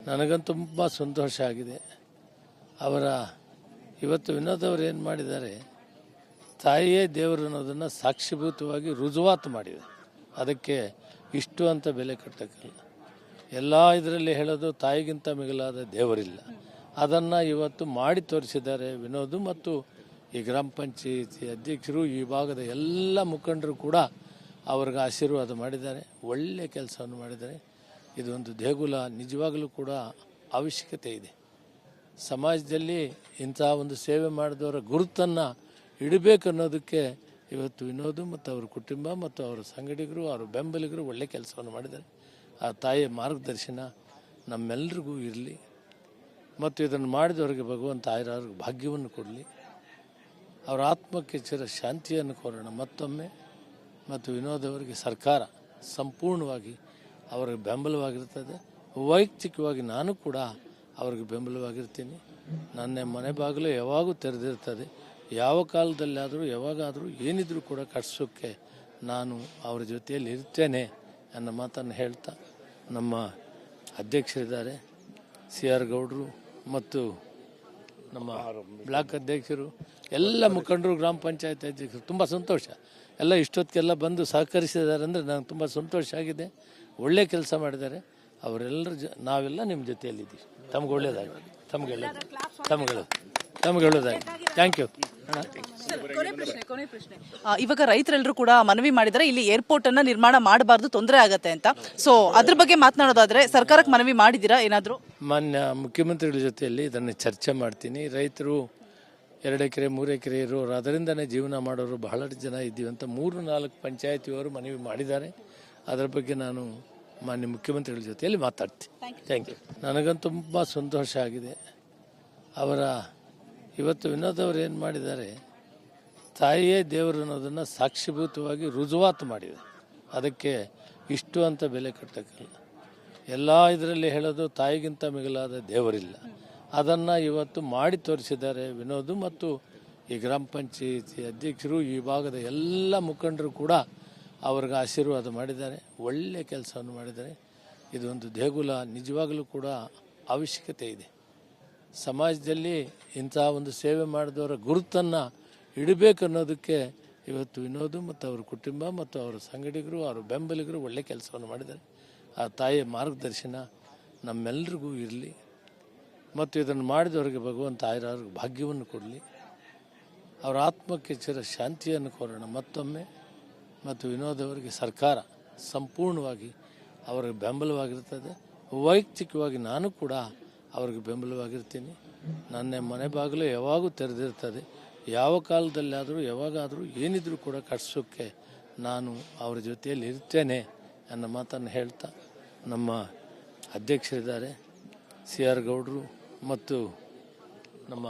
ನನಗಂತೂ ತುಂಬ ಸಂತೋಷ ಆಗಿದೆ. ಅವರ ಇವತ್ತು ವಿನೋದ್ ಅವರು ಏನು ಮಾಡಿದ್ದಾರೆ, ತಾಯಿಯೇ ದೇವರು ಅನ್ನೋದನ್ನು ಸಾಕ್ಷಿಭೂತವಾಗಿ ರುಜುವಾತು ಮಾಡಿದೆ. ಅದಕ್ಕೆ ಇಷ್ಟು ಅಂತ ಬೆಲೆ ಕಟ್ಟಕ್ಕಿಲ್ಲ. ಎಲ್ಲ ಇದರಲ್ಲಿ ಹೇಳೋದು ತಾಯಿಗಿಂತ ಮಿಗಿಲಾದ ದೇವರಿಲ್ಲ. ಅದನ್ನು ಇವತ್ತು ಮಾಡಿ ತೋರಿಸಿದ್ದಾರೆ ವಿನೋದ್ ಮತ್ತು ಈ ಗ್ರಾಮ ಪಂಚಾಯಿತಿ ಅಧ್ಯಕ್ಷರು, ಈ ಭಾಗದ ಎಲ್ಲ ಮುಖಂಡರು ಕೂಡ ಅವ್ರಿಗೆ ಆಶೀರ್ವಾದ ಮಾಡಿದ್ದಾರೆ. ಒಳ್ಳೆಯ ಕೆಲಸವನ್ನು ಮಾಡಿದ್ದಾರೆ. ಇದೊಂದು ದೇಗುಲ ನಿಜವಾಗಲೂ ಕೂಡ ಅವಶ್ಯಕತೆ ಇದೆ. ಸಮಾಜದಲ್ಲಿ ಇಂಥ ಒಂದು ಸೇವೆ ಮಾಡಿದವರ ಗುರುತನ್ನು ಇಡಬೇಕು ಅನ್ನೋದಕ್ಕೆ ಇವತ್ತು ವಿನೋದ್ ಮತ್ತು ಅವ್ರ ಕುಟುಂಬ ಮತ್ತು ಅವರ ಸಂಗಡಿಗರು, ಅವರ ಬೆಂಬಲಿಗರು ಒಳ್ಳೆ ಕೆಲಸವನ್ನು ಮಾಡಿದ್ದಾರೆ. ಆ ತಾಯಿಯ ಮಾರ್ಗದರ್ಶನ ನಮ್ಮೆಲ್ಲರಿಗೂ ಇರಲಿ ಮತ್ತು ಇದನ್ನು ಮಾಡಿದವರಿಗೆ ಭಗವಂತ ಆಯುರಾರೋಗ್ಯ ಭಾಗ್ಯವನ್ನು ಕೊಡಲಿ. ಅವರ ಆತ್ಮಕ್ಕೆ ಚಿರ ಶಾಂತಿಯನ್ನು ಕೋರೋಣ ಮತ್ತೊಮ್ಮೆ. ಮತ್ತು ವಿನೋದ್ ಅವರಿಗೆ ಸರ್ಕಾರ ಸಂಪೂರ್ಣವಾಗಿ ಅವರಿಗೆ ಬೆಂಬಲವಾಗಿರ್ತದೆ. ವೈಯಕ್ತಿಕವಾಗಿ ನಾನು ಕೂಡ ಅವ್ರಿಗೆ ಬೆಂಬಲವಾಗಿರ್ತೀನಿ. ನನ್ನ ಮನೆ ಬಾಗಿಲು ಯಾವಾಗೂ ತೆರೆದಿರ್ತದೆ. ಯಾವ ಕಾಲದಲ್ಲಾದರೂ ಯಾವಾಗಾದರೂ ಏನಿದ್ರೂ ಕೂಡ ಕಟ್ಸೋಕ್ಕೆ ನಾನು ಅವರ ಜೊತೆಯಲ್ಲಿ ಇರ್ತೇನೆ ಅನ್ನೋ ಮಾತನ್ನು ಹೇಳ್ತಾ, ನಮ್ಮ ಅಧ್ಯಕ್ಷರಿದ್ದಾರೆ CR ಗೌಡರು ಮತ್ತು ನಮ್ಮ ಬ್ಲಾಕ್ ಅಧ್ಯಕ್ಷರು, ಎಲ್ಲ ಮುಖಂಡರು, ಗ್ರಾಮ ಪಂಚಾಯತ್ ಅಧ್ಯಕ್ಷರು, ತುಂಬ ಸಂತೋಷ. ಎಲ್ಲ ಇಷ್ಟೊತ್ತಿಗೆಲ್ಲ ಬಂದು ಸಹಕರಿಸಿದ್ದಾರೆ ಅಂದರೆ ನನಗೆ ತುಂಬ ಸಂತೋಷ ಆಗಿದೆ. ಒಳ್ಳೆ ಕೆಲಸ ಮಾಡಿದ್ದಾರೆ ಅವರೆಲ್ಲರ ನಾವೆಲ್ಲ ನಿಮ್ಮ ಜೊತೆಯಲ್ಲಿದ್ದೀವಿ. ತಮ್ಗೆ ಒಳ್ಳೇದಾಗಿ, ತಮ್ಗೆ ಒಳ್ಳೇದಾಗಿ. Thank you. ಕೊನೆ ಪ್ರಶ್ನೆ. ಇವಾಗ ರೈತರೆಲ್ಲರೂ ಕೂಡ ಮನವಿ ಮಾಡಿದರೆ ಇಲ್ಲಿ ಏರ್ಪೋರ್ಟ್ ಅನ್ನ ನಿರ್ಮಾಣ ಮಾಡಬಾರ್ದು, ತೊಂದರೆ ಆಗತ್ತೆ ಅಂತ. ಸೊ ಅದ್ರ ಬಗ್ಗೆ ಮಾತನಾಡೋದಾದ್ರೆ ಸರ್ಕಾರಕ್ಕೆ ಮನವಿ ಮಾಡಿದ್ದೀರಾ ಏನಾದರೂ? ಮಾನ್ಯ ಮುಖ್ಯಮಂತ್ರಿಗಳ ಜೊತೆಯಲ್ಲಿ ಇದನ್ನು ಚರ್ಚೆ ಮಾಡ್ತೀನಿ. ರೈತರು 2 ಎಕರೆ 3 ಎಕರೆ ಇರೋರು, ಅದರಿಂದನೇ ಜೀವನ ಮಾಡೋರು ಬಹಳಷ್ಟು ಜನ ಇದ್ದೀವಿ ಅಂತ 3-4 ಪಂಚಾಯತಿಯವರು ಮನವಿ ಮಾಡಿದ್ದಾರೆ. ಅದರ ಬಗ್ಗೆ ನಾನು ಮಾನ್ಯ ಮುಖ್ಯಮಂತ್ರಿಗಳ ಜೊತೆಯಲ್ಲಿ ಮಾತಾಡ್ತೀನಿ. Thank you. ನನಗಂತೂ ತುಂಬ ಸಂತೋಷ ಆಗಿದೆ. ಅವರ ಇವತ್ತು ವಿನೋದ್ ಅವರು ಏನು ಮಾಡಿದ್ದಾರೆ, ತಾಯಿಯೇ ದೇವರು ಅನ್ನೋದನ್ನು ಸಾಕ್ಷಿಭೂತವಾಗಿ ರುಜುವಾತು ಮಾಡಿದೆ. ಅದಕ್ಕೆ ಇಷ್ಟು ಅಂತ ಬೆಲೆ ಕಟ್ಟಕ್ಕಿಲ್ಲ. ಎಲ್ಲ ಇದರಲ್ಲಿ ಹೇಳೋದು ತಾಯಿಗಿಂತ ಮಿಗಿಲಾದ ದೇವರಿಲ್ಲ. ಅದನ್ನು ಇವತ್ತು ಮಾಡಿ ತೋರಿಸಿದ್ದಾರೆ ವಿನೋದ್ ಮತ್ತು ಈ ಗ್ರಾಮ ಪಂಚಾಯಿತಿ ಅಧ್ಯಕ್ಷರು, ಈ ಭಾಗದ ಎಲ್ಲ ಮುಖಂಡರು ಕೂಡ ಅವ್ರಿಗೆ ಆಶೀರ್ವಾದ ಮಾಡಿದ್ದಾರೆ. ಒಳ್ಳೆಯ ಕೆಲಸವನ್ನು ಮಾಡಿದ್ದಾರೆ. ಇದೊಂದು ದೇಗುಲ ನಿಜವಾಗಲೂ ಕೂಡ ಅವಶ್ಯಕತೆ ಇದೆ. ಸಮಾಜದಲ್ಲಿ ಇಂಥ ಒಂದು ಸೇವೆ ಮಾಡಿದವರ ಗುರುತನ್ನು ಇಡಬೇಕು ಅನ್ನೋದಕ್ಕೆ ಇವತ್ತು ವಿನೋದ್ ಮತ್ತು ಅವರ ಕುಟುಂಬ ಮತ್ತು ಅವರ ಸಂಗಡಿಗರು, ಅವರ ಬೆಂಬಲಿಗರು ಒಳ್ಳೆ ಕೆಲಸವನ್ನು ಮಾಡಿದ್ದಾರೆ. ಆ ತಾಯಿಯ ಮಾರ್ಗದರ್ಶನ ನಮ್ಮೆಲ್ಲರಿಗೂ ಇರಲಿ ಮತ್ತು ಇದನ್ನು ಮಾಡಿದವರಿಗೆ ಭಗವಂತ ಆಯುರಾರೋಗ್ಯ ಭಾಗ್ಯವನ್ನು ಕೊಡಲಿ. ಅವರ ಆತ್ಮಕ್ಕೆ ಚಿರ ಶಾಂತಿಯನ್ನು ಕೋರೋಣ ಮತ್ತೊಮ್ಮೆ. ಮತ್ತು ವಿನೋದ್ ಅವರಿಗೆ ಸರ್ಕಾರ ಸಂಪೂರ್ಣವಾಗಿ ಅವರಿಗೆ ಬೆಂಬಲವಾಗಿರ್ತದೆ. ವೈಯಕ್ತಿಕವಾಗಿ ನಾನು ಕೂಡ ಅವ್ರಿಗೆ ಬೆಂಬಲವಾಗಿರ್ತೀನಿ. ನನ್ನ ಮನೆ ಬಾಗಿಲು ಯಾವಾಗೂ ತೆರೆದಿರ್ತದೆ. ಯಾವ ಕಾಲದಲ್ಲಾದರೂ ಯಾವಾಗಾದರೂ ಏನಿದ್ರೂ ಕೂಡ ಕಟ್ಸೋಕ್ಕೆ ನಾನು ಅವರ ಜೊತೆಯಲ್ಲಿ ಇರ್ತೇನೆ ಅನ್ನೋ ಮಾತನ್ನು ಹೇಳ್ತಾ, ನಮ್ಮ ಅಧ್ಯಕ್ಷರಿದ್ದಾರೆ CR ಗೌಡರು ಮತ್ತು ನಮ್ಮ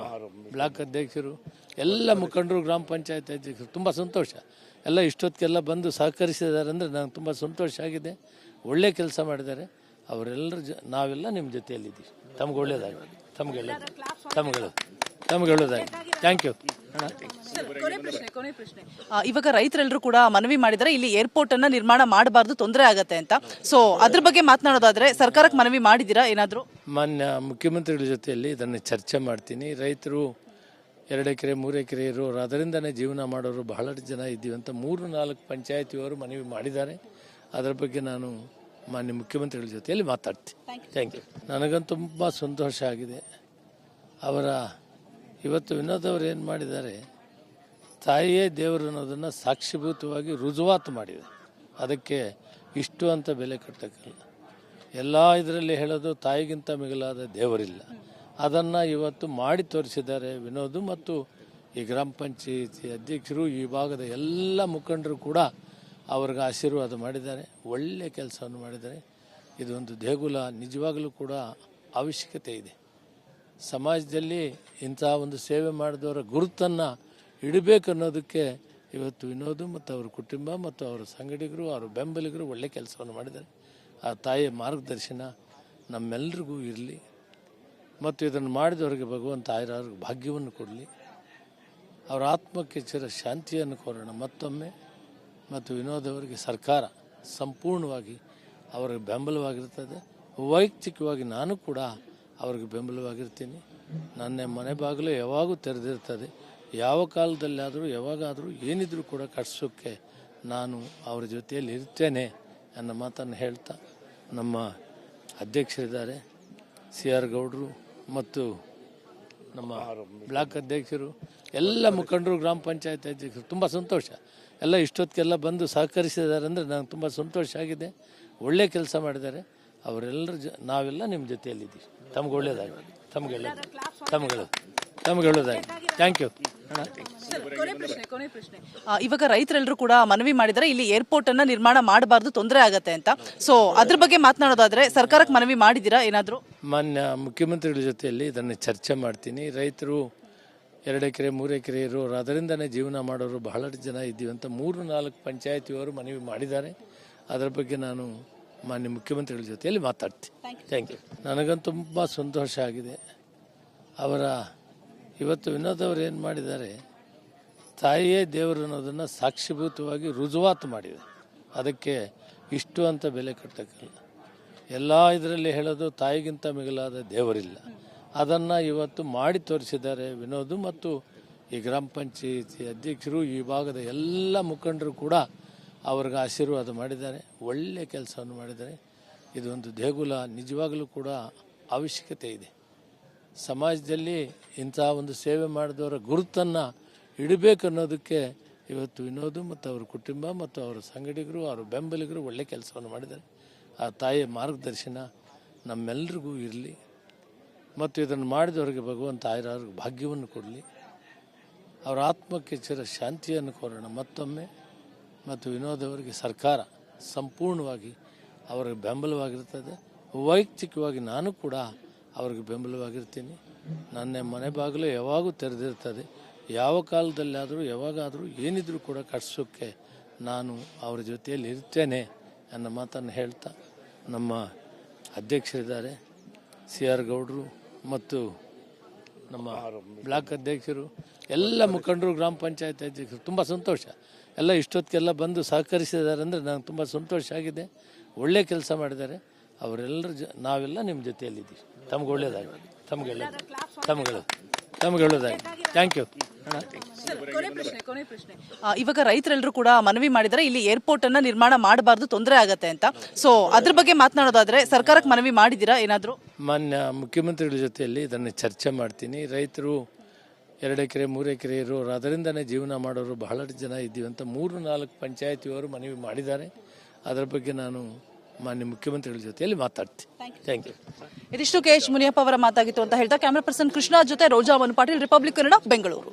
ಬ್ಲಾಕ್ ಅಧ್ಯಕ್ಷರು, ಎಲ್ಲ ಮುಖಂಡರು, ಗ್ರಾಮ ಪಂಚಾಯತ್ ಅಧ್ಯಕ್ಷರು, ತುಂಬ ಸಂತೋಷ. ಎಲ್ಲ ಇಷ್ಟೊತ್ತಿಗೆಲ್ಲ ಬಂದು ಸಹಕರಿಸಿದ್ದಾರೆ ಅಂದರೆ ನನಗೆ ತುಂಬ ಸಂತೋಷ ಆಗಿದೆ. ಒಳ್ಳೆ ಕೆಲಸ ಮಾಡಿದ್ದಾರೆ ಅವರೆಲ್ಲರ ನಾವೆಲ್ಲ ನಿಮ್ಮ ಜೊತೆಯಲ್ಲಿದ್ದೀವಿ. ತಮ್ಗೆ ಒಳ್ಳೇದಾಗಿ, ತಮ್ಗೆ ಒಳ್ಳೇದಾಗಿ. Thank you. ಕೊನೆ ಪ್ರಶ್ನೆ. ಇವಾಗ ರೈತರೆಲ್ಲರೂ ಕೂಡ ಮನವಿ ಮಾಡಿದರೆ ಇಲ್ಲಿ ಏರ್ಪೋರ್ಟ್ ಅನ್ನ ನಿರ್ಮಾಣ ಮಾಡಬಾರ್ದು, ತೊಂದರೆ ಆಗತ್ತೆ ಅಂತ. ಸೊ ಅದ್ರ ಬಗ್ಗೆ ಮಾತನಾಡೋದಾದ್ರೆ ಸರ್ಕಾರಕ್ಕೆ ಮನವಿ ಮಾಡಿದ್ದೀರಾ ಏನಾದರೂ? ಮಾನ್ಯ ಮುಖ್ಯಮಂತ್ರಿಗಳ ಜೊತೆಯಲ್ಲಿ ಇದನ್ನು ಚರ್ಚೆ ಮಾಡ್ತೀನಿ. ರೈತರು 2 ಎಕರೆ 3 ಎಕರೆ ಇರೋರು, ಅದರಿಂದನೇ ಜೀವನ ಮಾಡೋರು ಬಹಳಷ್ಟು ಜನ ಇದ್ದೀವಿ ಅಂತ 3-4 ಪಂಚಾಯತಿಯವರು ಮನವಿ ಮಾಡಿದ್ದಾರೆ. ಅದರ ಬಗ್ಗೆ ನಾನು ಮಾನ್ಯ ಮುಖ್ಯಮಂತ್ರಿಗಳ ಜೊತೆಯಲ್ಲಿ ಮಾತಾಡ್ತೀನಿ. Thank you. ನನಗಂತೂ ತುಂಬ ಸಂತೋಷ ಆಗಿದೆ. ಅವರ ಇವತ್ತು ವಿನೋದ್ ಅವರು ಏನು ಮಾಡಿದ್ದಾರೆ, ತಾಯಿಯೇ ದೇವರು ಅನ್ನೋದನ್ನು ಸಾಕ್ಷಿಭೂತವಾಗಿ ರುಜುವಾತು ಮಾಡಿದೆ. ಅದಕ್ಕೆ ಇಷ್ಟು ಅಂತ ಬೆಲೆ ಕಟ್ಟಕ್ಕಿಲ್ಲ. ಎಲ್ಲ ಇದರಲ್ಲಿ ಹೇಳೋದು ತಾಯಿಗಿಂತ ಮಿಗಿಲಾದ ದೇವರಿಲ್ಲ. ಅದನ್ನು ಇವತ್ತು ಮಾಡಿ ತೋರಿಸಿದ್ದಾರೆ ವಿನೋದ್ ಮತ್ತು ಈ ಗ್ರಾಮ ಪಂಚಾಯಿತಿ ಅಧ್ಯಕ್ಷರು, ಈ ಭಾಗದ ಎಲ್ಲ ಮುಖಂಡರು ಕೂಡ ಅವ್ರಿಗೆ ಆಶೀರ್ವಾದ ಮಾಡಿದ್ದಾರೆ. ಒಳ್ಳೆಯ ಕೆಲಸವನ್ನು ಮಾಡಿದ್ದಾರೆ. ಇದೊಂದು ದೇಗುಲ ನಿಜವಾಗಲೂ ಕೂಡ ಅವಶ್ಯಕತೆ ಇದೆ. ಸಮಾಜದಲ್ಲಿ ಇಂಥ ಒಂದು ಸೇವೆ ಮಾಡಿದವರ ಗುರುತನ್ನು ಇಡಬೇಕು ಅನ್ನೋದಕ್ಕೆ ಇವತ್ತು ವಿನೋದ್ ಮತ್ತು ಅವರ ಕುಟುಂಬ ಮತ್ತು ಅವರ ಸಂಗಡಿಗರು, ಅವರ ಬೆಂಬಲಿಗರು ಒಳ್ಳೆ ಕೆಲಸವನ್ನು ಮಾಡಿದ್ದಾರೆ. ಆ ತಾಯಿಯ ಮಾರ್ಗದರ್ಶನ ನಮ್ಮೆಲ್ಲರಿಗೂ ಇರಲಿ ಮತ್ತು ಇದನ್ನು ಮಾಡಿದವರಿಗೆ ಭಗವಂತ ಆಯುರಾರೋಗ್ಯ ಭಾಗ್ಯವನ್ನು ಕೊಡಲಿ. ಅವರ ಆತ್ಮಕ್ಕೆ ಚಿರ ಶಾಂತಿಯನ್ನು ಕೋರೋಣ ಮತ್ತೊಮ್ಮೆ. ಮತ್ತು ವಿನೋದ್ ಅವರಿಗೆ ಸರ್ಕಾರ ಸಂಪೂರ್ಣವಾಗಿ ಅವರಿಗೆ ಬೆಂಬಲವಾಗಿರ್ತದೆ. ವೈಯಕ್ತಿಕವಾಗಿ ನಾನು ಕೂಡ ಅವ್ರಿಗೆ ಬೆಂಬಲವಾಗಿರ್ತೀನಿ. ನನ್ನ ಮನೆ ಬಾಗಿಲು ಯಾವಾಗೂ ತೆರೆದಿರ್ತದೆ. ಯಾವ ಕಾಲದಲ್ಲಾದರೂ ಯಾವಾಗಾದರೂ ಏನಿದ್ರೂ ಕೂಡ ಕಟ್ಸೋಕ್ಕೆ ನಾನು ಅವ್ರ ಜೊತೆಯಲ್ಲಿ ಇರ್ತೇನೆ ಅನ್ನೋ ಮಾತನ್ನು ಹೇಳ್ತಾ, ನಮ್ಮ ಅಧ್ಯಕ್ಷರಿದ್ದಾರೆ CR ಗೌಡರು ಮತ್ತು ನಮ್ಮ ಬ್ಲಾಕ್ ಅಧ್ಯಕ್ಷರು, ಎಲ್ಲ ಮುಖಂಡರು, ಗ್ರಾಮ ಪಂಚಾಯತ್ ಅಧ್ಯಕ್ಷರು, ತುಂಬ ಸಂತೋಷ. ಎಲ್ಲ ಇಷ್ಟೊತ್ತಿಗೆಲ್ಲ ಬಂದು ಸಹಕರಿಸಿದ್ದಾರೆ ಅಂದರೆ ನಂಗೆ ತುಂಬ ಸಂತೋಷ ಆಗಿದೆ. ಒಳ್ಳೆ ಕೆಲಸ ಮಾಡಿದ್ದಾರೆ ಅವರೆಲ್ಲರ ನಾವೆಲ್ಲ ನಿಮ್ಮ ಜೊತೆಯಲ್ಲಿದ್ದೀವಿ. ತಮ್ಗೆ ಒಳ್ಳೇದಾಗಿ, ತಮ್ಗೆ ಒಳ್ಳೇದಾಗಿ. Thank you. ಕೊನೆ ಪ್ರಶ್ನೆ. ಇವಾಗ ರೈತರೆಲ್ಲರೂ ಕೂಡ ಮನವಿ ಮಾಡಿದರೆ ಇಲ್ಲಿ ಏರ್ಪೋರ್ಟ್ ಅನ್ನ ನಿರ್ಮಾಣ ಮಾಡಬಾರ್ದು, ತೊಂದರೆ ಆಗತ್ತೆ ಅಂತ. ಸೊ ಅದ್ರ ಬಗ್ಗೆ ಮಾತನಾಡೋದಾದ್ರೆ ಸರ್ಕಾರಕ್ಕೆ ಮನವಿ ಮಾಡಿದ್ದೀರಾ ಏನಾದ್ರು? ಮಾನ್ಯ ಮುಖ್ಯಮಂತ್ರಿಗಳ ಜೊತೆಯಲ್ಲಿ ಇದನ್ನು ಚರ್ಚೆ ಮಾಡ್ತೀನಿ. ರೈತರು 2 ಎಕರೆ 3 ಎಕರೆ ಇರೋರು, ಅದರಿಂದನೇ ಜೀವನ ಮಾಡೋರು ಬಹಳಷ್ಟು ಜನ ಇದ್ದೀವಿ ಅಂತ 3-4 ಪಂಚಾಯತಿಯವರು ಮನವಿ ಮಾಡಿದ್ದಾರೆ. ಅದರ ಬಗ್ಗೆ ನಾನು ಮಾನ್ಯ ಮುಖ್ಯಮಂತ್ರಿಗಳ ಜೊತೆಯಲ್ಲಿ ಮಾತಾಡ್ತೀನಿ. Thank you. ನನಗಂತೂ ತುಂಬ ಸಂತೋಷ ಆಗಿದೆ. ಇವತ್ತು ವಿನೋದ್ ಅವರು ಏನು ಮಾಡಿದ್ದಾರೆ, ತಾಯಿಯೇ ದೇವರು ಅನ್ನೋದನ್ನು ಸಾಕ್ಷೀಭೂತವಾಗಿ ರುಜುವಾತು ಮಾಡಿದೆ. ಅದಕ್ಕೆ ಇಷ್ಟು ಅಂತ ಬೆಲೆ ಕಟ್ಟಕ್ಕಿಲ್ಲ. ಎಲ್ಲ ಇದರಲ್ಲಿ ಹೇಳೋದು ತಾಯಿಗಿಂತ ಮಿಗಿಲಾದ ದೇವರಿಲ್ಲ. ಅದನ್ನು ಇವತ್ತು ಮಾಡಿ ತೋರಿಸಿದ್ದಾರೆ ವಿನೋದ್ ಮತ್ತು ಈ ಗ್ರಾಮ ಪಂಚಾಯತಿ ಅಧ್ಯಕ್ಷರು, ಈ ಭಾಗದ ಎಲ್ಲ ಮುಖಂಡರು ಕೂಡ ಅವ್ರಿಗೆ ಆಶೀರ್ವಾದ ಮಾಡಿದ್ದಾರೆ. ಒಳ್ಳೆಯ ಕೆಲಸವನ್ನು ಮಾಡಿದ್ದಾರೆ. ಇದೊಂದು ದೇಗುಲ ನಿಜವಾಗಲೂ ಕೂಡ ಅವಶ್ಯಕತೆ ಇದೆ. ಸಮಾಜದಲ್ಲಿ ಇಂಥ ಒಂದು ಸೇವೆ ಮಾಡಿದವರ ಗುರುತನ್ನು ಇಡಬೇಕು ಅನ್ನೋದಕ್ಕೆ ಇವತ್ತು ವಿನೋದ್ ಮತ್ತು ಅವ್ರ ಕುಟುಂಬ ಮತ್ತು ಅವರ ಸಂಗಡಿಗರು, ಅವರ ಬೆಂಬಲಿಗರು ಒಳ್ಳೆ ಕೆಲಸವನ್ನು ಮಾಡಿದ್ದಾರೆ. ಆ ತಾಯಿಯ ಮಾರ್ಗದರ್ಶನ ನಮ್ಮೆಲ್ಲರಿಗೂ ಇರಲಿ ಮತ್ತು ಇದನ್ನು ಮಾಡಿದವರಿಗೆ ಭಗವಂತ ಆಯುರಾರೋಗ್ಯ ಭಾಗ್ಯವನ್ನು ಕೊಡಲಿ. ಅವರ ಆತ್ಮಕ್ಕೆ ಚಿರ ಶಾಂತಿಯನ್ನು ಕೋರೋಣ ಮತ್ತೊಮ್ಮೆ. ಮತ್ತು ವಿನೋದ್ ಅವರಿಗೆ ಸರ್ಕಾರ ಸಂಪೂರ್ಣವಾಗಿ ಅವರಿಗೆ ಬೆಂಬಲವಾಗಿರ್ತದೆ. ವೈಯಕ್ತಿಕವಾಗಿ ನಾನು ಕೂಡ ಅವ್ರಿಗೆ ಬೆಂಬಲವಾಗಿರ್ತೀನಿ. ನನ್ನ ಮನೆ ಬಾಗಿಲು ಯಾವಾಗೂ ತೆರೆದಿರ್ತದೆ. ಯಾವ ಕಾಲದಲ್ಲಾದರೂ ಯಾವಾಗಾದರೂ ಏನಿದ್ರೂ ಕೂಡ ಕಟ್ಸೋಕ್ಕೆ ನಾನು ಅವ್ರ ಜೊತೆಯಲ್ಲಿ ಇರ್ತೇನೆ ಅನ್ನೋ ಮಾತನ್ನು ಹೇಳ್ತಾ, ನಮ್ಮ ಅಧ್ಯಕ್ಷರಿದ್ದಾರೆ CR ಗೌಡರು ಮತ್ತು ನಮ್ಮ ಬ್ಲಾಕ್ ಅಧ್ಯಕ್ಷರು, ಎಲ್ಲ ಮುಖಂಡರು, ಗ್ರಾಮ ಪಂಚಾಯತ್ ಅಧ್ಯಕ್ಷರು, ತುಂಬ ಸಂತೋಷ. ಎಲ್ಲ ಇಷ್ಟೊತ್ತಿಗೆಲ್ಲ ಬಂದು ಸಹಕರಿಸಿದ್ದಾರೆ ಅಂದರೆ ನಂಗೆ ತುಂಬ ಸಂತೋಷ ಆಗಿದೆ. ಒಳ್ಳೆ ಕೆಲಸ ಮಾಡಿದ್ದಾರೆ ಅವರೆಲ್ಲರ ನಾವೆಲ್ಲ ನಿಮ್ಮ ಜೊತೆಯಲ್ಲಿದ್ದೀವಿ. ತಮ್ಗೆ ಒಳ್ಳೇದಾಗಿ, ತಮ್ಗೆ ಒಳ್ಳೇದಾಗಿ. Thank you. ಕೊನೆ ಪ್ರಶ್ನೆ. ಇವಾಗ ರೈತರೆಲ್ಲರೂ ಕೂಡ ಮನವಿ ಮಾಡಿದರೆ ಇಲ್ಲಿ ಏರ್ಪೋರ್ಟ್ ಅನ್ನ ನಿರ್ಮಾಣ ಮಾಡಬಾರ್ದು, ತೊಂದರೆ ಆಗತ್ತೆ ಅಂತ. ಸೊ ಅದ್ರ ಬಗ್ಗೆ ಮಾತನಾಡೋದಾದ್ರೆ ಸರ್ಕಾರಕ್ಕೆ ಮನವಿ ಮಾಡಿದ್ದೀರಾ ಏನಾದ್ರು? ಮಾನ್ಯ ಮುಖ್ಯಮಂತ್ರಿಗಳ ಜೊತೆಯಲ್ಲಿ ಇದನ್ನು ಚರ್ಚೆ ಮಾಡ್ತೀನಿ. ರೈತರು 2 ಎಕರೆ 3 ಎಕರೆ ಇರೋರು, ಅದರಿಂದನೇ ಜೀವನ ಮಾಡೋರು ಬಹಳಷ್ಟು ಜನ ಇದ್ದೀವಿ ಅಂತ 3-4 ಪಂಚಾಯತಿಯವರು ಮನವಿ ಮಾಡಿದ್ದಾರೆ. ಅದರ ಬಗ್ಗೆ ನಾನು ಮಾನ್ಯ ಮುಖ್ಯಮಂತ್ರಿಗಳ ಜೊತೆಯಲ್ಲಿ ಮಾತಾಡ್ತೀನಿ. Thank you. ಇದಿಷ್ಟು KH ಮುನಿಯಪ್ಪ ಅವರ ಮಾತಾಗಿತ್ತು ಅಂತ ಹೇಳ್ತಾ ಕ್ಯಾಮರಾ ಪರ್ಸನ್ ಕೃಷ್ಣ ಜೊತೆ ರೋಜಾ ಪಾಟೀಲ್, ರಿಪಬ್ಲಿಕ್ ಕನ್ನಡ, ಬೆಂಗಳೂರು.